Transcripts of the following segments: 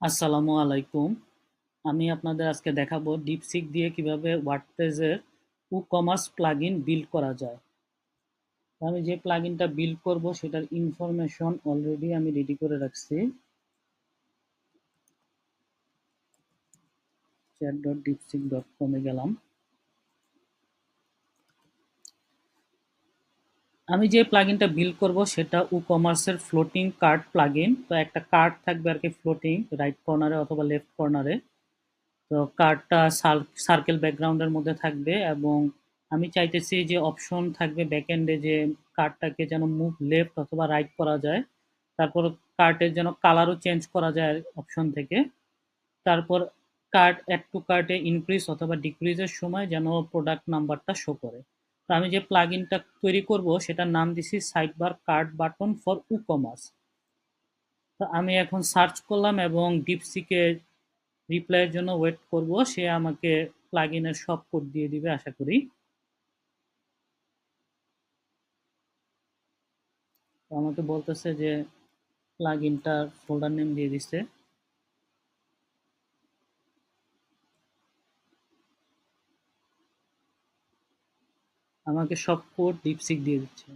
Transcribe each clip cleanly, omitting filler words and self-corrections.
আসসালামু আলাইকুম। আমি আপনাদের আজকে দেখাবো ডিপসিক দিয়ে কিভাবে ওয়ার্ডপ্রেসের WooCommerce প্লাগইন বিল্ড করা যায়। তো আমি যে প্লাগইনটা বিল্ড করব সেটার ইনফরমেশন অলরেডি আমি রেডি করে রাখছি। chat.deepseek.com এ গেলাম। আমি যে প্লাগইনটা বিল্ড করব সেটা WooCommerce এর ফ্লোটিং কার্ট প্লাগইন। তো একটা কার্ট থাকবে আর কি ফ্লোটিং রাইট কর্নারে অথবা লেফট কর্নারে। তো কার্ডটা সার্কেল ব্যাকগ্রাউন্ডের মধ্যে থাকবে এবং আমি চাইতেছি যে অপশন থাকবে ব্যাকএন্ডে যে কার্ডটাকে যেন মুভ লেফট অথবা রাইট করা যায়। তারপর কার্ডের যেন কালারও চেঞ্জ করা যায় অপশন থেকে। তারপর কার্ড অ্যাড টু কার্টে ইনক্রিজ অথবা ডিক্রিজের সময় যেন প্রোডাক্ট নাম্বারটা শো করে। তো আমি যে প্লাগইনটা তৈরি করব সেটার নাম দিছি sidebar card button for WooCommerce। তো আমি এখন সার্চ করলাম এবং ডিপসিকে রিপ্লাইয়ের জন্য ওয়েট করব। সে আমাকে প্লাগইনের সব কোড দিয়ে দিবে আশা করি। তো আমাকে বলতেছে যে প্লাগইনটার ফোল্ডার নেম দিয়ে দিচ্ছে। আমাকে সব কোড ডিপসিক দিয়ে দিচ্ছে।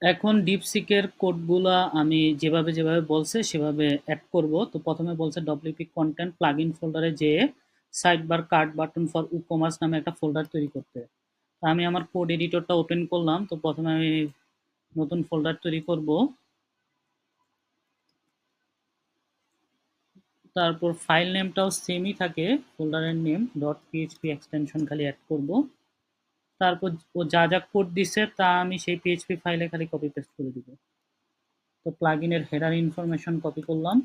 এখন ডিপসিকের কোডগুলা আমি যেভাবে যেভাবে বলছে সেভাবে অ্যাড করব। তো প্রথমে বলছে ডব্লিউপি কন্টেন্ট প্লাগইন ফোল্ডারে যেয়ে side bar card button for WooCommerce নামে একটা ফোল্ডার তৈরি করতে। তো আমি আমার কোড এডিটরটা ওপেন করলাম। তো প্রথমে আমি নতুন ফোল্ডার তৈরি করব। তারপর ফাইল নেমটাও সেমই থাকে, ফোল্ডারের নেম ডট পিএইচপি এক্সটেনশন খালি অ্যাড করব। তারপর ও যা যা কোড দিছে তা আমি সেই পিএইচপি ফাইলে খালি কপি পেস্ট করে দিব। তো প্লাগইনের হেডার ইনফরমেশন কপি করলাম।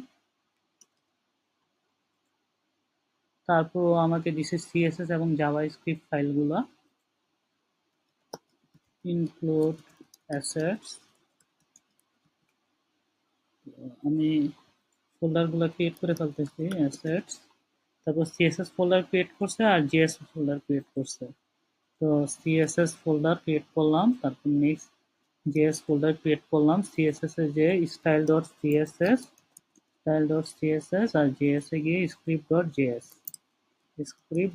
তারপর ও আমাকে দিছে সিএসএস এবং জাভাস্ক্রিপ্ট ফাইলগুলো। ইনক্লুড অ্যাসেটস, আমি ফোল্ডারগুলো ক্রিয়েট করে ফেলতেছি অ্যাসেটস। তারপর সিএসএস ফোল্ডার ক্রিয়েট করছে আর জিএস ফোল্ডার ক্রিয়েট করছে। তো সিএসএস ফোল্ডার ক্রিয়েট করলাম, তারপর নেক্সট জেএস ফোল্ডার ক্রিয়েট করলাম। সিএসএস এ যে স্টাইল ডট সিএসএস আর জেএস এ গিয়ে স্ক্রিপ্ট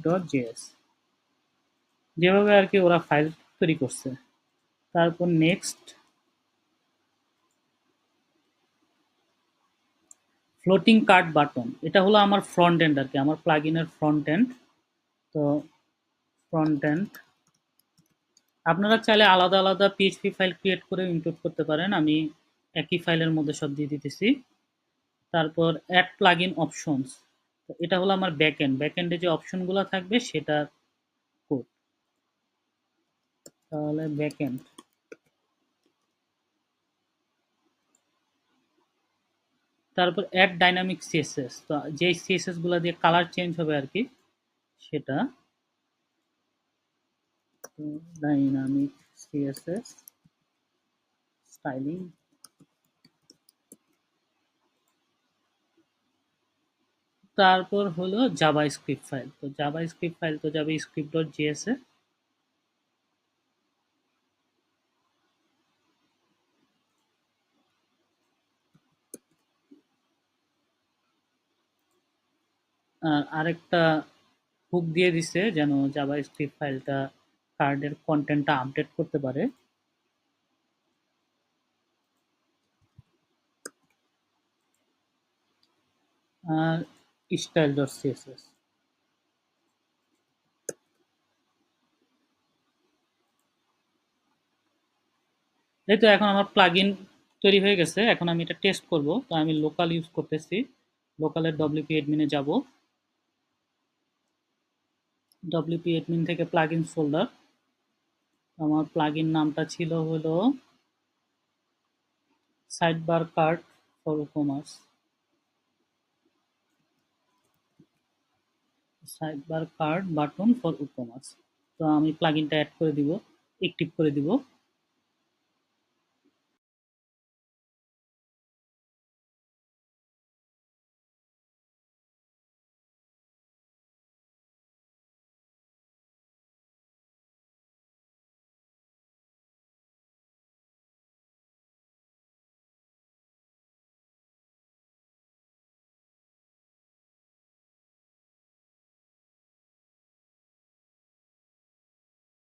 ডট জেএস যেভাবে আর কি ওরা ফাইল তৈরি করছে। তারপর নেক্সট ফ্লোটিং কার্ট বাটন, এটা হলো আমার ফ্রন্ট এন্ড আর কি, আমার প্লাগইনের ফ্রন্ট এন্ড। তো ফ্রন্ট এন্ড আপনারা চাইলে আলাদা আলাদা পিএইচপি ফাইল ক্রিয়েট করে ইনক্লুড করতে পারেন, আমি একই ফাইলের মধ্যে সব দিয়ে দিতেছি। তারপর অ্যাড প্লাগইন অপশনস, তো এটা হলো আমার ব্যাকএন্ডে যে অপশনগুলো থাকবে সেটা কোড। তাহলে ব্যাকএন্ড, তারপর অ্যাড ডাইনামিক সিএসএস, তো যে সিএসএস গুলো দিয়ে কালার চেঞ্জ হবে আর কি সেটা। Dynamic CSS styling. তারপর হলো জাভাস্ক্রিপ্ট ফাইল, তো জাভাস্ক্রিপ্ট ফাইল তো যাবে script.js এ। আর আরেকটা হুক দিয়ে দিছে যেন জাভাস্ক্রিপ্ট ফাইলটা কার্ডের কন্টেন্টটা আপডেট করতে পারে। আর style.css, এই তো এখন আমার প্লাগইন তৈরি হয়ে গেছে। এখন আমি এটা টেস্ট করব। তো আমি লোকাল ইউজ করতেছি। লোকালের ডব্লিউপি অ্যাডমিনে যাব। ডব্লিউপি অ্যাডমিন থেকে প্লাগইন ফোল্ডার। আমার প্লাগইন নামটা ছিল হলো sidebar card for commerce. Sidebar card button for commerce. তো আমি প্লাগইনটা অ্যাড করে দিব, অ্যাক্টিভ করে দিব।